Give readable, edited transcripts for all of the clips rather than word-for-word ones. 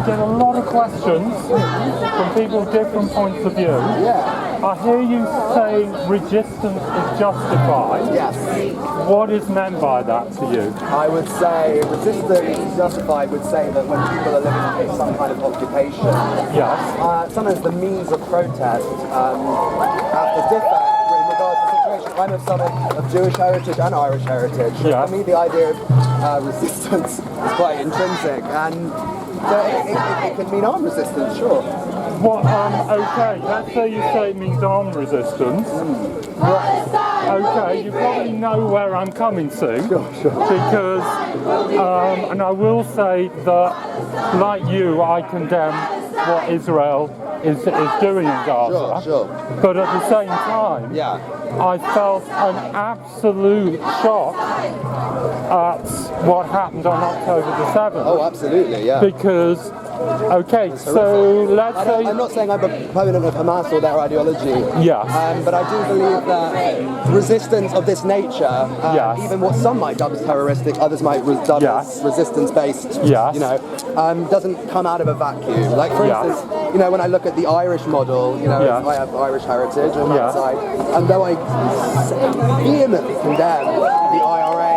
get a lot of questions from people with different points of view. Yeah. I hear you saying resistance is justified. Yes. What is meant by that to you? I would say resistance is justified would say that when people are living in some kind of occupation, Yes. sometimes the means of protest have to differ in regards to the situation. I'm of someone of Jewish heritage and Irish heritage. Yeah. For me, the idea of resistance is quite intrinsic, and so it can mean armed resistance, sure. What? Okay, let's say you say it means armed resistance. Okay, you probably know where I'm coming to. Sure. Because, and I will say that, like you, I condemn what Israel is doing in Gaza. Sure. But at the same time, Yeah. I felt an absolute shock at what happened on October the 7th. Oh, absolutely, yeah. Because, okay, so let's say... I'm not saying I'm a proponent of Hamas or their ideology. Yes. But I do believe that resistance of this nature, Yes. even what some might dub as terroristic, others might dub Yes. as resistance-based, Yes. you know, doesn't come out of a vacuum. Like, for Yes. instance, you know, when I look at the Irish model, you know, Yes. I have Irish heritage on that Yes. side, and though I vehemently condemn the IRA,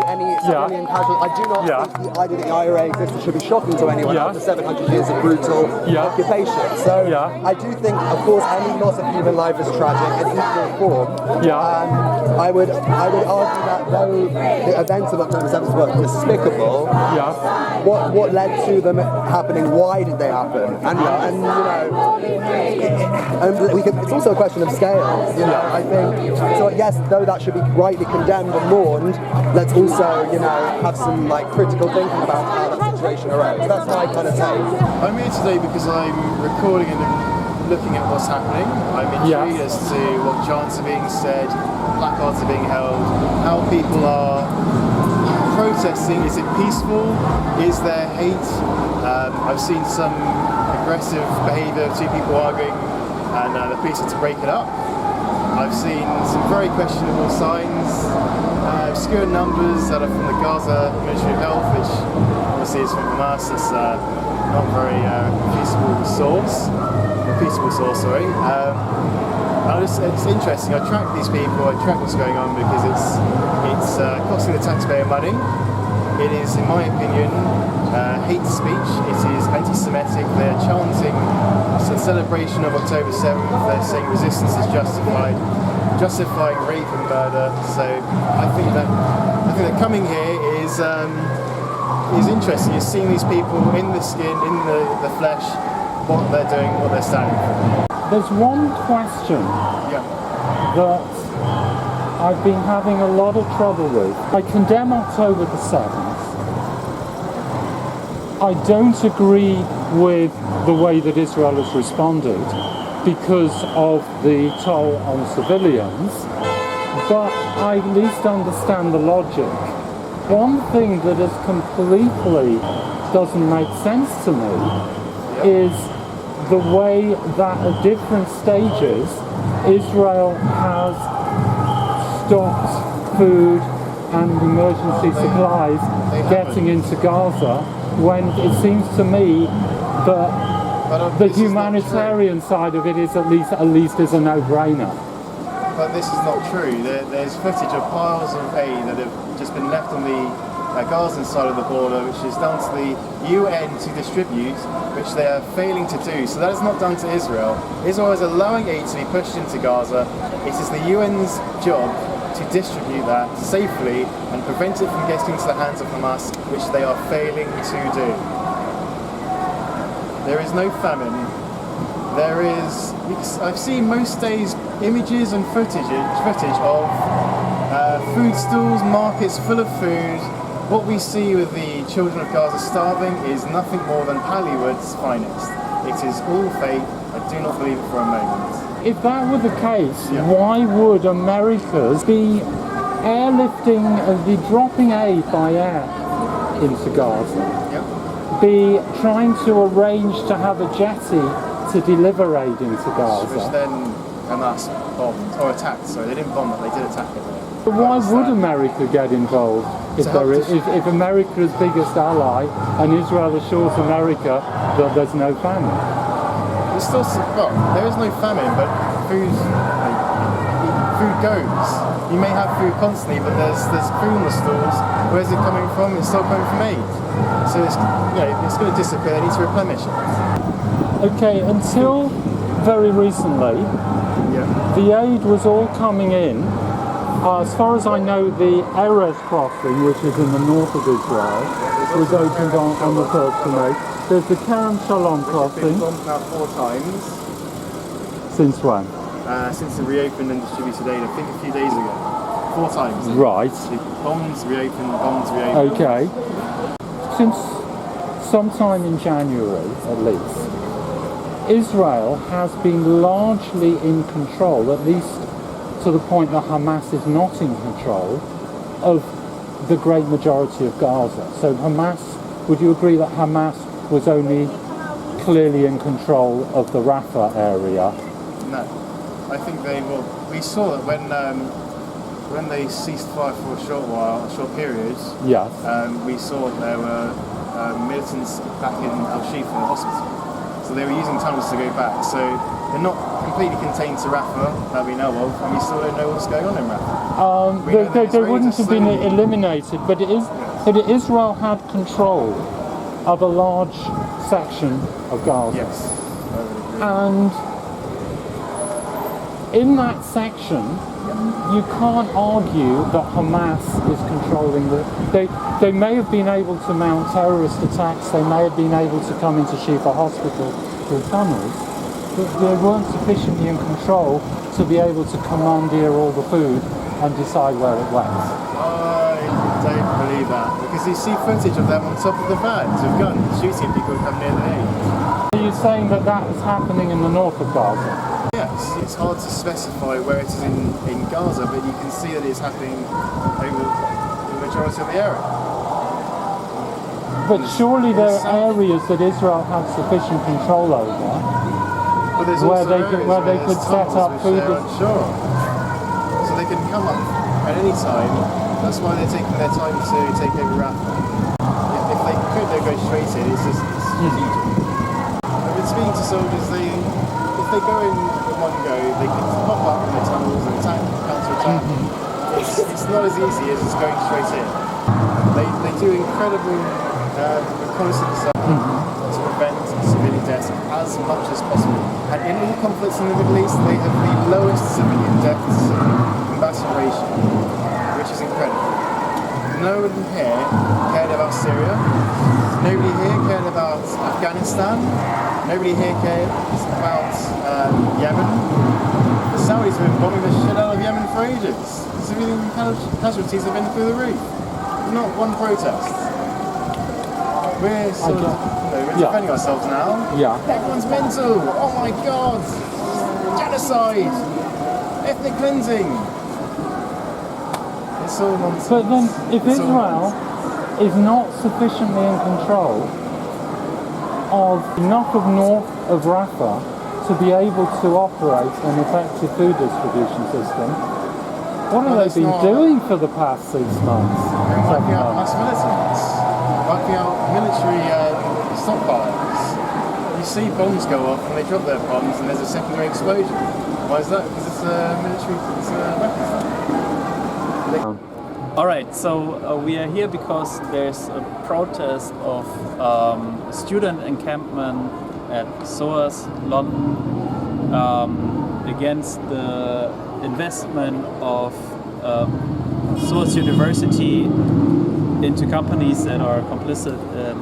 any civilian casualty, I do not think the idea that the IRA exists should be shocking to anyone after 700 years of brutal occupation. So I do think, of course, any loss of human life is tragic in equal form. I would argue that though the events of October 7th were despicable, what led to them happening? Why did they happen? And you know, it's also a question of scale. You know, I think so. Yes, though that should be rightly condemned and mourned, let's also, you know, have some like critical thinking about how that situation arose. That's my kind of take. I'm here today because I'm recording and looking at what's happening. I'm intrigued as to what chants are being said, placards are being held, how people are protesting. Is it peaceful? Is there hate? I've seen some aggressive behaviour, two people arguing, and the police had to break it up. I've seen some very questionable signs, obscure numbers that are from the Gaza Ministry of Health, which obviously is from Hamas. It's not very peaceful source. It's interesting. I track these people. I track what's going on because it's costing the taxpayer money. It is, in my opinion, hate speech. It is anti-Semitic. They're chanting a celebration of October 7th. They're saying resistance is justified, justifying rape and murder. So I think that coming here is interesting. You're seeing these people in the skin, in the flesh, what they're doing, what they're standing for. There's one question that I've been having a lot of trouble with. I condemn October the 7th. I don't agree with the way that Israel has responded because of the toll on civilians, but I at least understand the logic. One thing that is completely doesn't make sense to me is the way that at different stages Israel has stopped food and emergency supplies getting into Gaza, when it seems to me that the humanitarian side of it is at least is a no-brainer. But this is not true. There's footage of piles of aid that have just been left on the Gazan side of the border, which is down to the UN to distribute, which they are failing to do. So that is not done to Israel. Israel is allowing aid to be pushed into Gaza. It is the UN's job to distribute that safely and prevent it from getting into the hands of Hamas, which they are failing to do. There is no famine. There is, I've seen most days images and footage of food stalls, markets full of food. What we see with the children of Gaza starving is nothing more than Hollywood's finest. It is all fake. I do not believe it for a moment. If that were the case, why would Americans be airlifting, be dropping aid by air into Gaza? Be trying to arrange to have a jetty to deliver aid into Gaza? Which then Hamas bombed, or attacked, sorry, they didn't bomb it, they did attack it. But why would America get involved if America's biggest ally and Israel assures America that there's no famine? There's still there is no famine, but food goes. You may have food constantly, but there's food in the stores. Where's it coming from? It's still coming from aid. So it's it's going to disappear. They need to replenish it. Okay, until very recently, the aid was all coming in. As far as I know, the Erez crossing, which is in the north of Israel, was opened on the 1st of May. There's the Kerem Shalom crossing. It's been bombed now 4 times. Since when? Since it reopened and distributed aid, I think a few days ago. 4 times. Right. Bombs, reopened, bombs, reopened. Okay. Since sometime in January, at least, Israel has been largely in control, at least to the point that Hamas is not in control of the great majority of Gaza. So Hamas, would you agree that Hamas was only clearly in control of the Rafah area? No. I think they will. We saw that when they ceased fire for a short period. Yes. We saw that there were militants back in Al-Shifa hospital. So they were using tunnels to go back. So they're not completely contained to Rafah that we know of, and we still don't know what's going on in Rafah. They wouldn't have been eliminated, but Israel had control of a large section of Gaza. Yes. And in that section, you can't argue that Hamas is controlling they may have been able to mount terrorist attacks, they may have been able to come into Shifa hospital through tunnels, but they weren't sufficiently in control to be able to commandeer all the food and decide where it went. I don't believe that, because you see footage of them on top of the vans with guns shooting people who come near the aid. Are you saying that is happening in the north of Gaza? Yes, it's hard to specify where it is in Gaza, but you can see that it's happening over the majority of the area. But surely there are areas that Israel has sufficient control over but there's where also they could set up food. Unsure. So they can come up at any time. That's why they're taking their time to take over Rafah. If they could, they'd go straight in. It's strategic. I've been speaking to soldiers. If they go in with one go, they can pop up in the tunnels and attack, counter-attack. It's not as easy as just going straight in. They do incredible reconnaissance to prevent civilian deaths as much as possible. And in all conflicts in the Middle East, they have the lowest civilian deaths combatant ratio, which is incredible. No one here cared about Syria. Nobody here cared about Afghanistan. Nobody here cared about Yemen. The Saudis have been bombing the shit out of Yemen for ages. Civilian casualties have been through the roof. Not one protest. We're sort of, we're defending ourselves now. Yeah. Everyone's mental. Oh my god. Genocide. Ethnic cleansing. It's all nonsense. But then, if Israel is not sufficiently in control of enough of north of Rafah to be able to operate an effective food distribution system, what have they been doing for the past 6 months? They're wiping out mass militants, wiping out military stockpiles. You see bombs go off and they drop their bombs and there's a secondary explosion. Why is that? Because it's a military weapons. All right, so we are here because there's a protest of student encampment at SOAS London against the investment of SOAS University into companies that are complicit in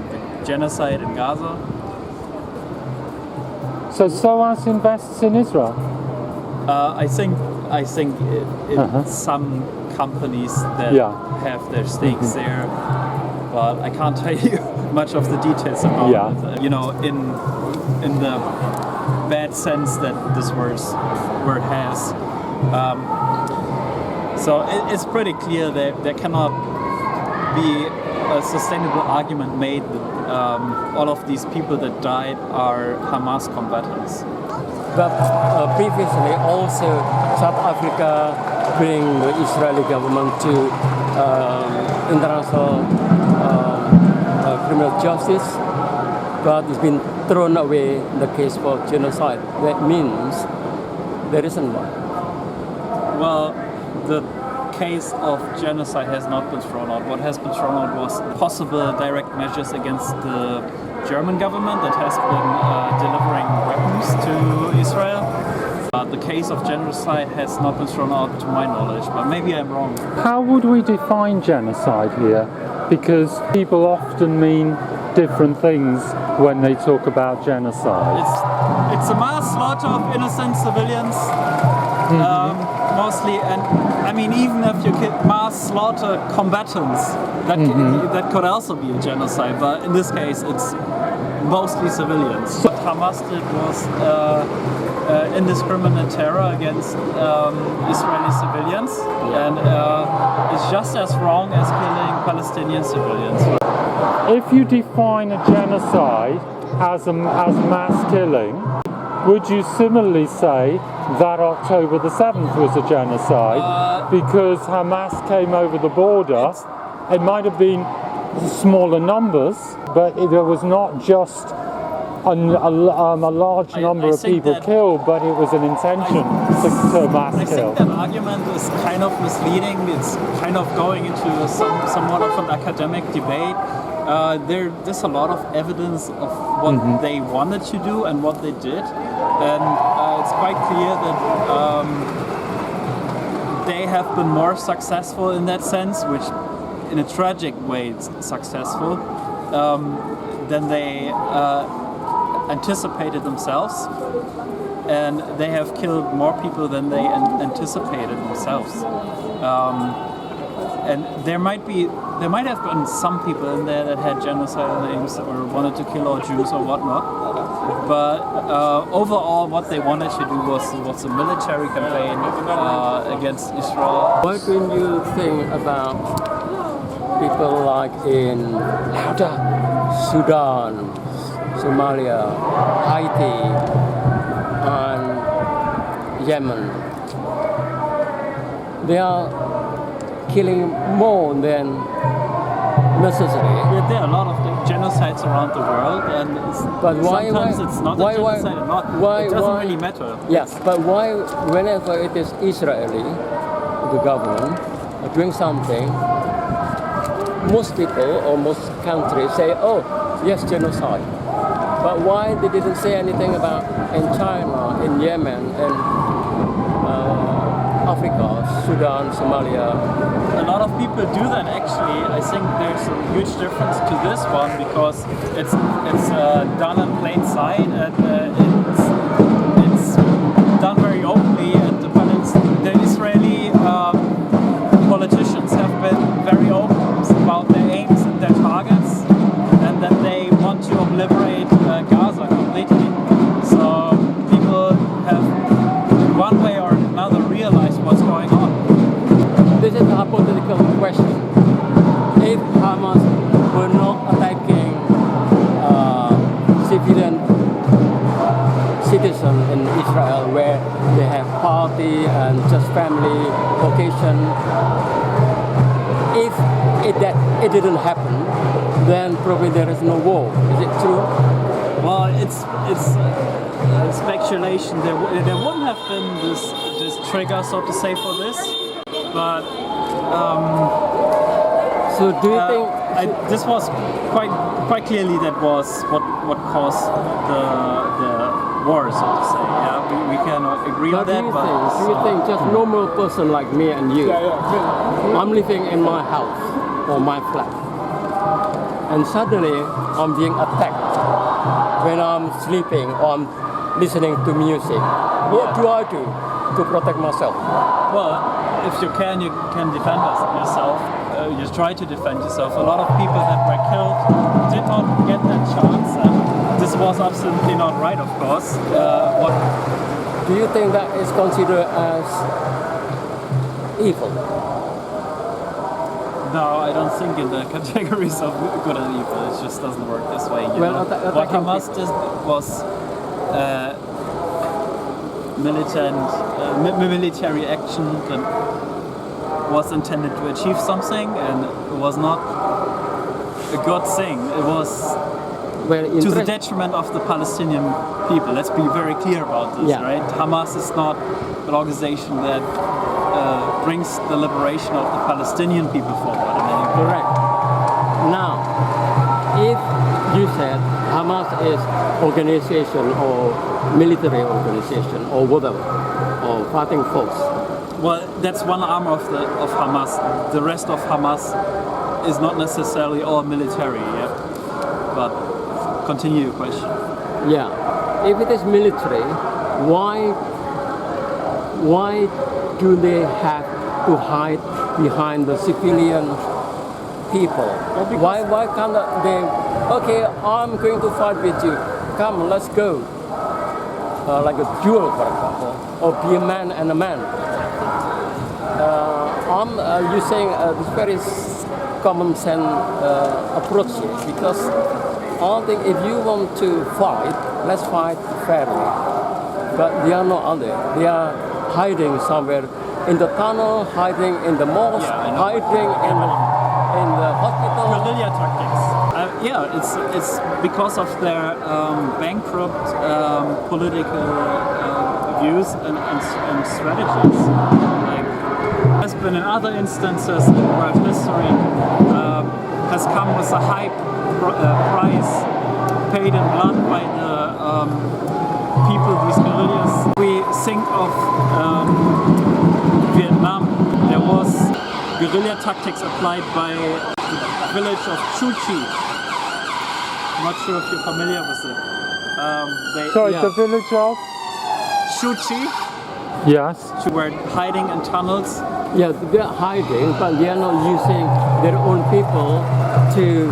the genocide in Gaza. So SOAS invests in Israel? I think some companies that have their stakes there, but I can't tell you much of the details about it. You know, in the bad sense that this word has. So it's pretty clear that there cannot be a sustainable argument made that all of these people that died are Hamas combatants. But previously also South Africa bring the Israeli government to international criminal justice, but it's been thrown away in the case for genocide. That means there isn't one. Well, the case of genocide has not been thrown out. What has been thrown out was possible direct measures against the German government that has been delivering weapons to Israel. The case of genocide has not been thrown out to my knowledge, but maybe I'm wrong. How would we define genocide here? Because people often mean different things when they talk about genocide. It's a mass slaughter of innocent civilians, mostly, and I mean, even if you could mass slaughter combatants, that could also be a genocide, but in this case it's mostly civilians. What Hamas did was indiscriminate terror against Israeli civilians, and it's just as wrong as killing Palestinian civilians. If you define a genocide as mass killing, would you similarly say that October the 7th was a genocide because Hamas came over the border? It might have been smaller numbers, but there was not just a large number of people killed, but it was an intention to mass kill. I think that argument is kind of misleading. It's kind of going into somewhat of an academic debate. There's a lot of evidence of what they wanted to do and what they did, and it's quite clear that they have been more successful in that sense, which in a tragic way it's successful, than they anticipated themselves, and they have killed more people than they anticipated themselves. And there might have been some people in there that had genocidal aims or wanted to kill all Jews or whatnot. But overall, what they wanted to do was a military campaign against Israel. What do you think about people like in Sudan, Somalia, Haiti, and Yemen? They are killing more than necessary. Yeah, there are a lot of genocides around the world, and sometimes it's not a genocide or not. It doesn't really matter. Yes, but why, whenever it is Israeli, the government, doing something, most people or most countries say, oh, yes, genocide. But why they didn't say anything about in China, in Yemen, and Africa, Sudan, Somalia? A lot of people do that actually. I think there's a huge difference to this one because it's done in plain sight, and it's done very openly, and the Israeli politicians have been very open about their aims and their targets, and that they want to obliterate Gaza completely. So people have, one way or another, realized what's going on. This is a hypothetical question. If Hamas were not attacking civilian citizens in Israel, where they have party and just family vocation, if it didn't happen, then probably there is no war. Is it true? Well, it's speculation. There wouldn't have been this trigger, so to say, for this. But so do you think this was quite clearly that was what caused the war, so to say? Yeah, we can agree on that. Do you think just normal person like me and you? I'm living in my house or my flat, and suddenly I'm being attacked when I'm sleeping or I'm listening to music. What do I do to protect myself? Well, if you can defend yourself. You try to defend yourself. A lot of people that were killed did not get that chance, and this was absolutely not right, of course. Do you think that is considered as evil? No, I don't think in the categories of good and evil. It just doesn't work this way. What Hamas did was military action that was intended to achieve something, and it was not a good thing. It was to the detriment of the Palestinian people. Let's be very clear about this, right? Hamas is not an organization that brings the liberation of the Palestinian people forward. Correct. Now, if you said Hamas is organization or military organization or whatever, or fighting force. Well, that's one arm of Hamas. The rest of Hamas is not necessarily all military, but continue your question. Yeah, if it is military, why do they have to hide behind the civilian people? Why can't they? Okay, I'm going to fight with you. Come, let's go. Like a duel, for example, or be a man and a man. You saying this very common sense approach here, because I think if you want to fight, let's fight fairly. But they are not out there. They are hiding somewhere in the tunnel, hiding in the mosque, hiding in the hospital. Guerrilla tactics. It's because of their bankrupt political views and strategies. Like has been in other instances in world history, has come with a high price paid in blood by the people, these guerrillas. We think of Vietnam. There was guerrilla tactics applied by the village of Chu Chi. I'm not sure if you're familiar with it. The village of? Chu Chi. Yes. Who were hiding in tunnels. Yeah, they're hiding, but they are not using their own people to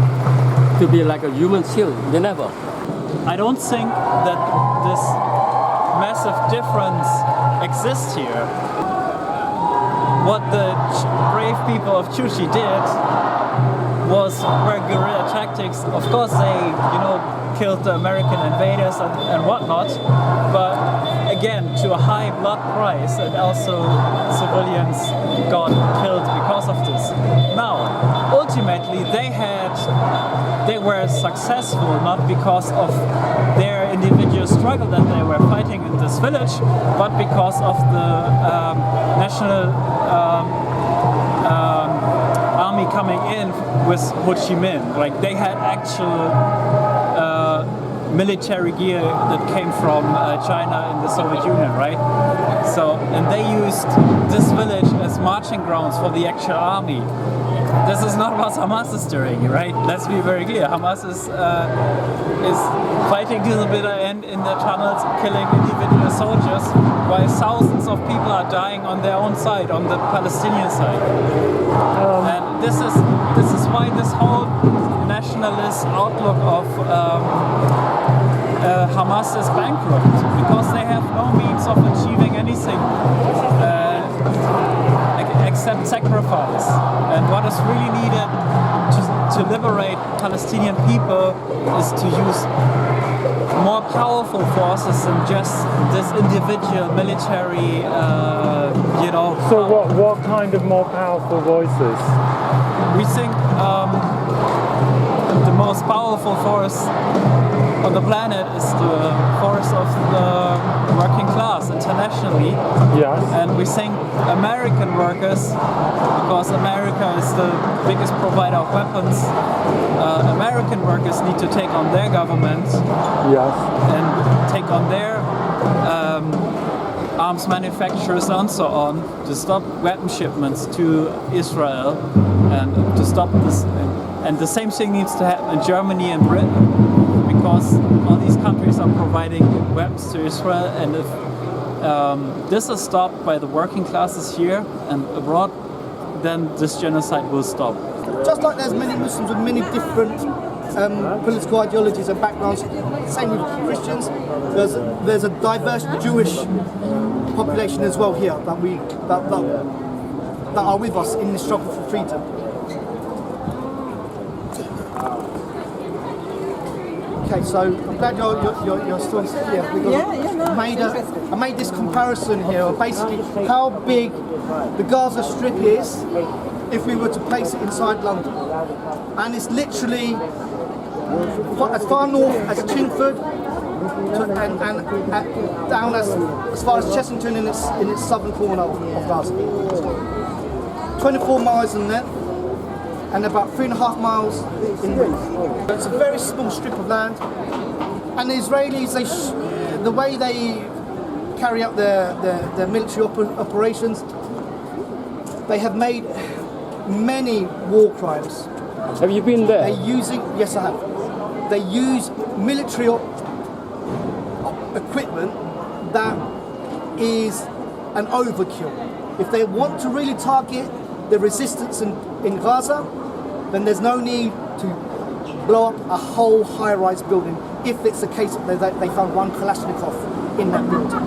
be like a human shield. They never. I don't think that this massive difference exists here. What the brave people of Chu Chi did were guerrilla tactics. Of course, they killed the American invaders and whatnot, but again, to a high blood price, and also civilians got killed because of this. Now, ultimately, they were successful not because of their individual struggle that they were fighting in this village, but because of the national army coming in with Ho Chi Minh. Like they had actual military gear that came from China and the Soviet Union, right? So, and they used this village as marching grounds for the actual army. This is not what Hamas is doing, right? Let's be very clear. Hamas is fighting to the bitter end in the tunnels, killing individual soldiers, while thousands of people are dying on their own side, on the Palestinian side. And this is why this whole nationalist outlook of Hamas is bankrupt, because they have no means of achieving anything except sacrifice. And what is really needed to liberate Palestinian people is to use more powerful forces than just this individual military, So what kind of more powerful voices? We think the most powerful force on the planet is the force of the working class internationally. Yes. And we think American workers, because America is the biggest provider of weapons, American workers need to take on their government. Yes. And take on their arms manufacturers and so on to stop weapon shipments to Israel and to stop this. And the same thing needs to happen in Germany and Britain, because all these countries are providing weapons to Israel, and if this is stopped by the working classes here and abroad, then this genocide will stop. Just like there's many Muslims with many different political ideologies and backgrounds, same with Christians, there's a diverse Jewish population as well here that are with us in this struggle for freedom. Okay, so I'm glad you're still here because I made this comparison here of basically how big the Gaza Strip is if we were to place it inside London, and it's literally as far north as Chingford and down as far as Chessington in its southern corner of Gaza. 24 miles in length and about 3.5 miles in width. It's a very small strip of land, and the Israelis, the way they carry out their military operations, they have made many war crimes. Have you been there? Yes, I have. They use military equipment that is an overkill. If they want to really target the resistance in Gaza, then there's no need to blow up a whole high-rise building if it's the case that they found one Kalashnikov in that building.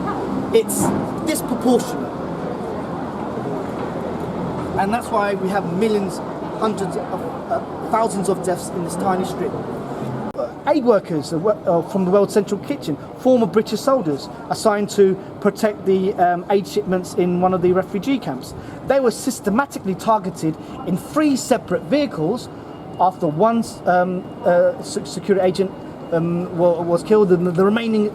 It's disproportionate. And that's why we have millions, hundreds of thousands of deaths in this tiny strip. Aid workers from the World Central Kitchen, former British soldiers assigned to protect the aid shipments in one of the refugee camps. They were systematically targeted in 3 separate vehicles after one security agent was killed, and the remaining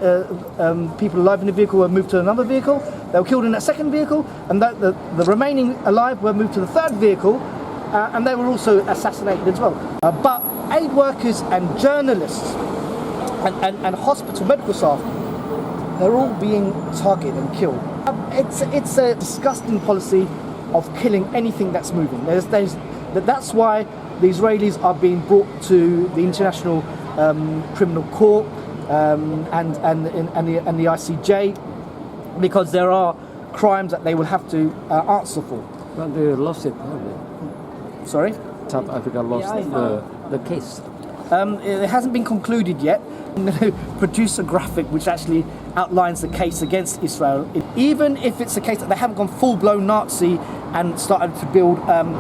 people alive in the vehicle were moved to another vehicle. They were killed in that second vehicle, and the remaining alive were moved to the third vehicle, and they were also assassinated as well. But aid workers and journalists and hospital medical staff, they're all being targeted and killed. It's a disgusting policy of killing anything that's moving. That's why the Israelis are being brought to the International Criminal Court and the ICJ, because there are crimes that they will have to answer for. But they lost it. Sorry? South Africa lost the case. It hasn't been concluded yet. I'm going to produce a graphic which actually outlines the case against Israel. Even if it's a case that they haven't gone full-blown Nazi and started to build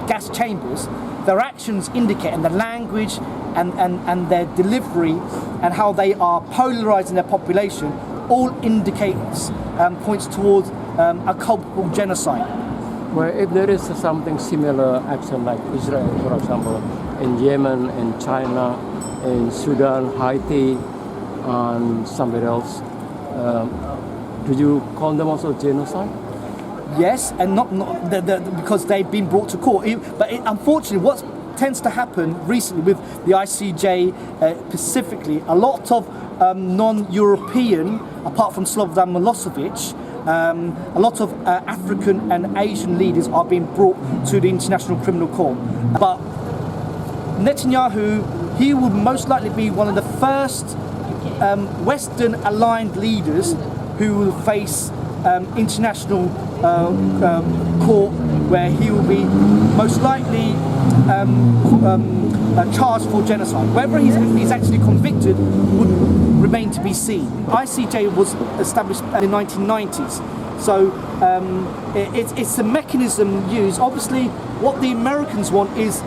gas chambers, their actions indicate, and the language and their delivery and how they are polarising their population all indicates, points towards a culpable genocide. Well, if there is something similar action like Israel, for example, in Yemen, in China, in Sudan, Haiti, and somewhere else, do you call them also genocide? Yes, and not because they've been brought to court. But unfortunately, what tends to happen recently with the ICJ specifically, a lot of non-European, apart from Slobodan Milosevic, a lot of African and Asian leaders are being brought to the International Criminal Court. But Netanyahu, he will most likely be one of the first Western-aligned leaders who will face international court, where he will be most likely charged for genocide. Whether he's actually convicted would remain to be seen. ICJ was established in the 1990s, so it's a mechanism used. Obviously, what the Americans want is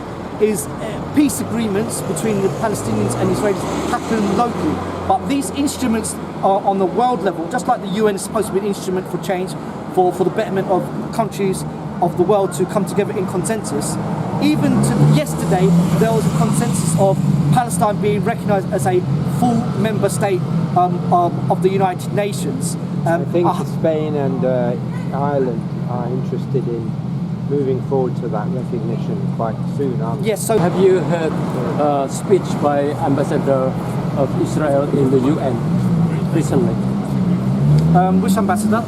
peace agreements between the Palestinians and Israelis happen locally. But these instruments are on the world level, just like the UN is supposed to be an instrument for change, for the betterment of countries of the world to come together in consensus. Even to yesterday, there was a consensus of Palestine being recognised as a full member state of the United Nations. I think Spain and Ireland are interested in moving forward to that recognition quite soon, aren't they? Yes. So have you heard a speech by Ambassador of Israel in the UN recently? Which ambassador?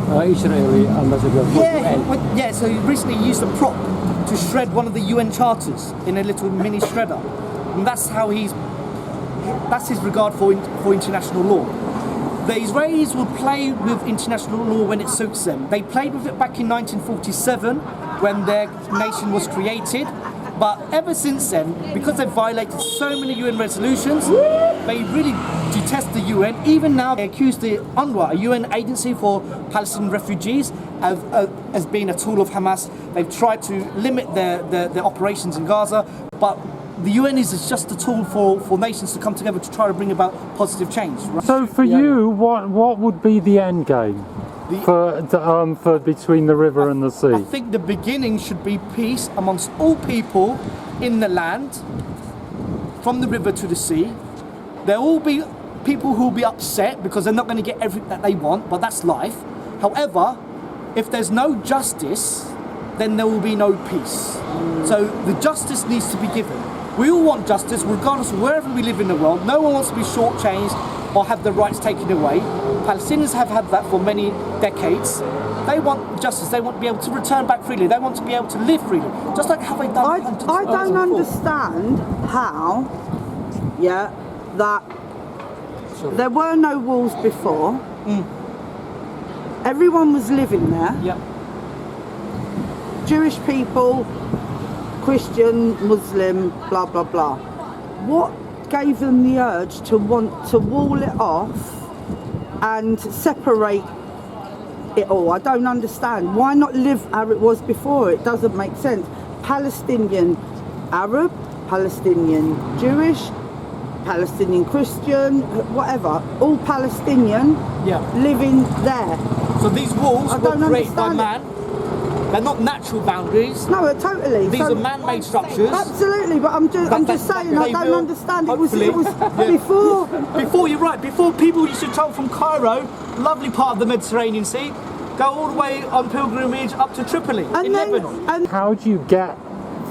Israeli ambassador for UN. Yeah, so he recently used a prop to shred one of the UN charters in a little mini shredder. And that's his regard for international law. The Israelis will play with international law when it suits them. They played with it back in 1947 when their nation was created. But ever since then, because they've violated so many UN resolutions, they really detest the UN. Even now, they accuse the UNRWA, a UN agency for Palestinian refugees, as being a tool of Hamas. They've tried to limit their operations in Gaza. But the UN is just a tool for nations to come together to try to bring about positive change. Right? So for you, what would be the end game for between the river and the sea? I think the beginning should be peace amongst all people in the land, from the river to the sea. There will be people who will be upset because they're not going to get everything that they want, but that's life. However, if there's no justice, then there will be no peace. So the justice needs to be given. We all want justice, regardless of wherever we live in the world. No one wants to be shortchanged or have their rights taken away. Palestinians have had that for many decades. They want justice. They want to be able to return back freely. They want to be able to live freely, just like how they done. I don't understand how, that there were no walls before. Everyone was living there. Jewish people, Christian, Muslim, blah blah blah. What gave them the urge to want to wall it off and separate it all? I don't understand. Why not live how it was before? It doesn't make sense. Palestinian Arab, Palestinian Jewish, Palestinian Christian, whatever, all Palestinian living there. So these walls were created by man. They're not natural boundaries. No, totally. These are man-made structures. Absolutely, but I'm just saying I don't understand. It was before. Before, you're right. Before, people used to travel from Cairo, lovely part of the Mediterranean Sea, go all the way on pilgrimage up to Tripoli in Lebanon. And how do you get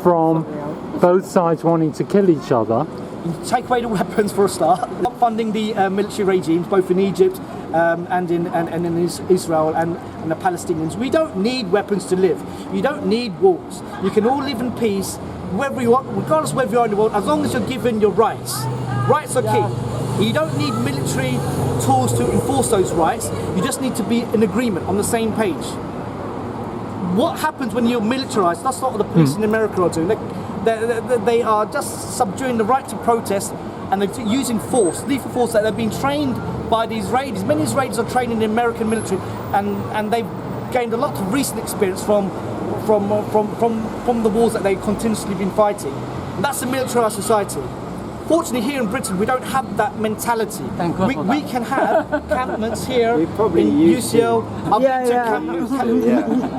from both sides wanting to kill each other? You take away the weapons for a start. Funding the military regimes, both in Egypt and in Israel and the Palestinians. We don't need weapons to live. You don't need wars. You can all live in peace, wherever you are, regardless of where you are in the world, as long as you're given your rights. Rights are key. You don't need military tools to enforce those rights. You just need to be in agreement, on the same page. What happens when you're militarized? That's not what the police in America are doing. They are just subduing the right to protest, and they're using force, lethal force, that they've been trained by the Israelis. Many Israelis are trained in the American military, and they've gained a lot of recent experience from the wars that they've continuously been fighting. And that's a militarized society. Fortunately, here in Britain, we don't have that mentality. We can have encampments here in UCL.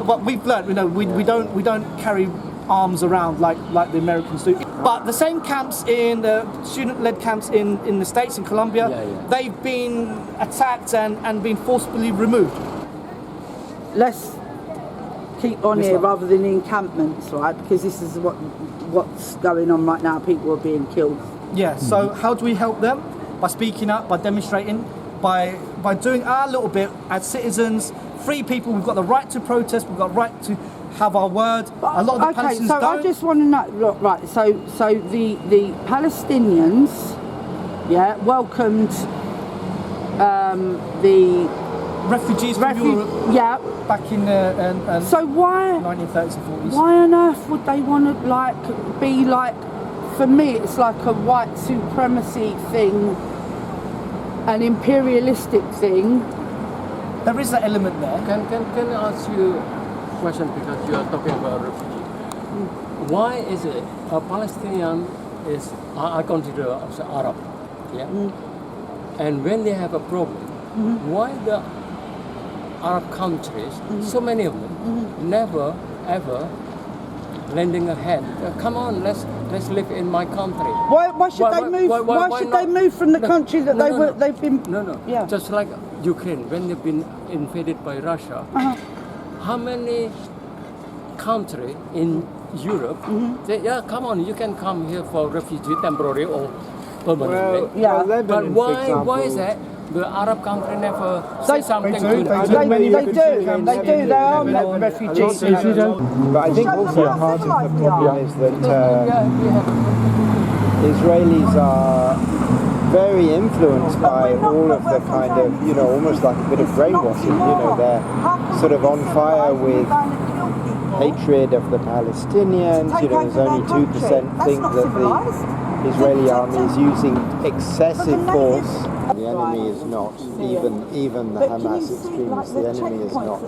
But we've learned, we don't carry arms around like the Americans do. But the same camps in the student-led camps in the States, in Colombia, they've been attacked and been forcibly removed. let's keep on here rather than encampments, right? Because this is what's going on right now. People are being killed. Yeah, so how do we help them? By speaking up, by demonstrating, by doing our little bit as citizens, free people. We've got the right to protest, we've got the right to have our word. A lot of the Palestinians don't. I just want to know, look, right, so the Palestinians, welcomed the refugees from Europe back in so why 1930s and 40s. Why on earth would they want to be like, for me it's like a white supremacy thing, an imperialistic thing. There is that element there. Can I ask you a question, because you are talking about refugee? Why is it a Palestinian is, I consider as Arab, and when they have a problem, why the Arab countries, so many of them, never ever lending a hand? Come on, let's live in my country. Why should they move? Why should they move from the country that they've been? Just like Ukraine, when they've been invaded by Russia, how many countries in Europe say, come on, you can come here for refugee, temporary or permanently? But why is that? The Arab country never say something to them. They do. There are refugees. But I think also part of the problem is that Israelis are very influenced by all of the kind of, almost like a bit of brainwashing. They're sort of on fire with hatred of the Palestinians. There's only 2% think that the Israeli army is using excessive force. the enemy is not, even the Hamas extremists, the enemy is not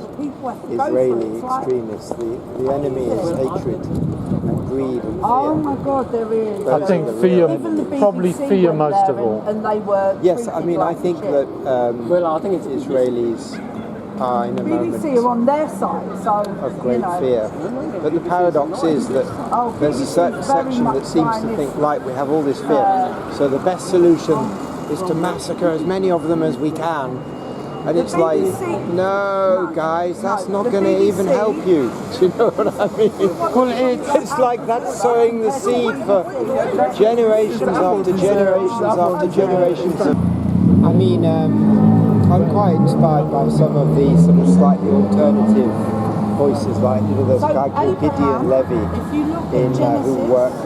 Israeli extremists. The enemy is hatred and greed and fear. Oh my God, there is. I think fear, probably fear most of all. And they were. Yes, I mean, I think that Well, I think it's Israelis are in a moment BBC are on their side, so of great fear. But the paradox is that there's a certain section that seems to think, right, we have all this fear, so the best solution is to massacre as many of them as we can. And it's like, no, guys, that's not going to even help you. Do you know what I mean? It's like that's sowing the seed for generations after generations after generations. I mean, I'm quite inspired by some of these sort of slightly alternative voices, like there's a guy called Gideon Levy who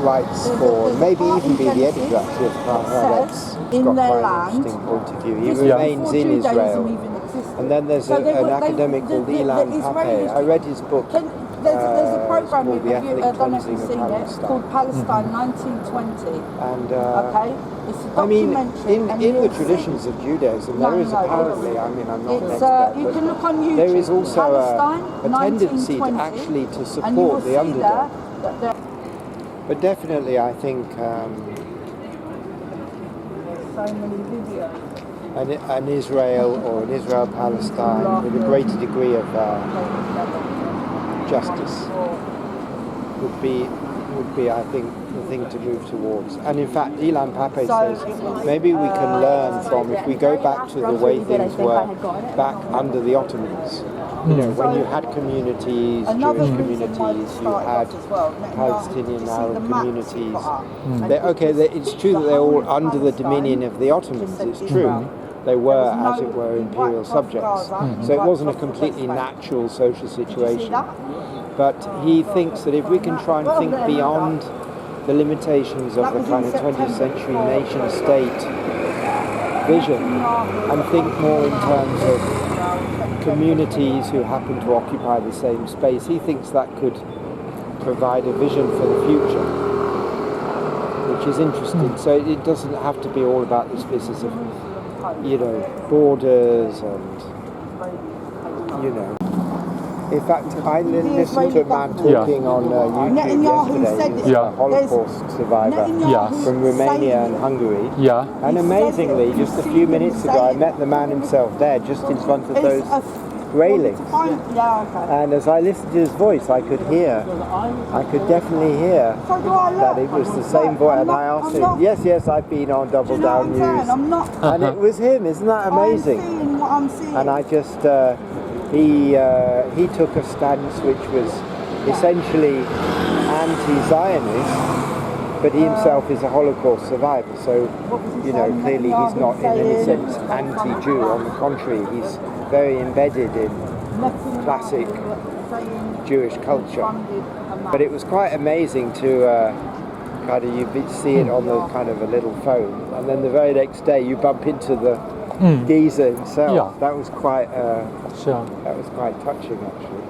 writes for, maybe even be the editor actually of Haaretz. He's got quite an interesting point of view. He remains in Israel. And then there's an academic called Ilan Pape. I read his book. There's a program called The Ethnic I don't know if Cleansing you've of seen it, Palestine. called Palestine 1920. And Okay, it's a I mean, documentary. in the traditions of Judaism, there is apparently, I mean, I'm not an It's, expert, you can look on but YouTube. there is also Palestine, a tendency to 1920, actually to and you will support the see underdog. there that But definitely, I think so many videos. an Israel or an Israel-Palestine with a greater degree of justice would be, I think, the thing to move towards. And in fact, Ilan Pape says maybe we can learn from, if we go back to the way things were back under the Ottomans. You know, when you had communities, Jewish communities, you had Palestinian Arab communities. It's true that they're all under the dominion of the Ottomans, it's true. They were, as it were, imperial subjects. So it wasn't a completely natural social situation. But he thinks that if we can try and think beyond the limitations of the kind of 20th century nation-state vision and think more in terms of communities who happen to occupy the same space, he thinks that could provide a vision for the future, which is interesting. So it doesn't have to be all about this business of, borders and, In fact, I listened to a man talking on YouTube yesterday. He's a Holocaust survivor from Romania and Hungary. And amazingly, just a few minutes ago, I met the man himself there, just in front of those railings. And as I listened to his voice, I could definitely hear that it was the same voice. And I asked him, yes, I've been on Double Down News. And it was him, isn't that amazing? And I just... He took a stance which was essentially anti-Zionist, but he himself is a Holocaust survivor, so, clearly he's not in any sense anti-Jew. On the contrary, he's very embedded in classic Jewish culture. But it was quite amazing to you see it on the kind of a little phone, and then the very next day you bump into the geezer himself. That was quite touching, actually.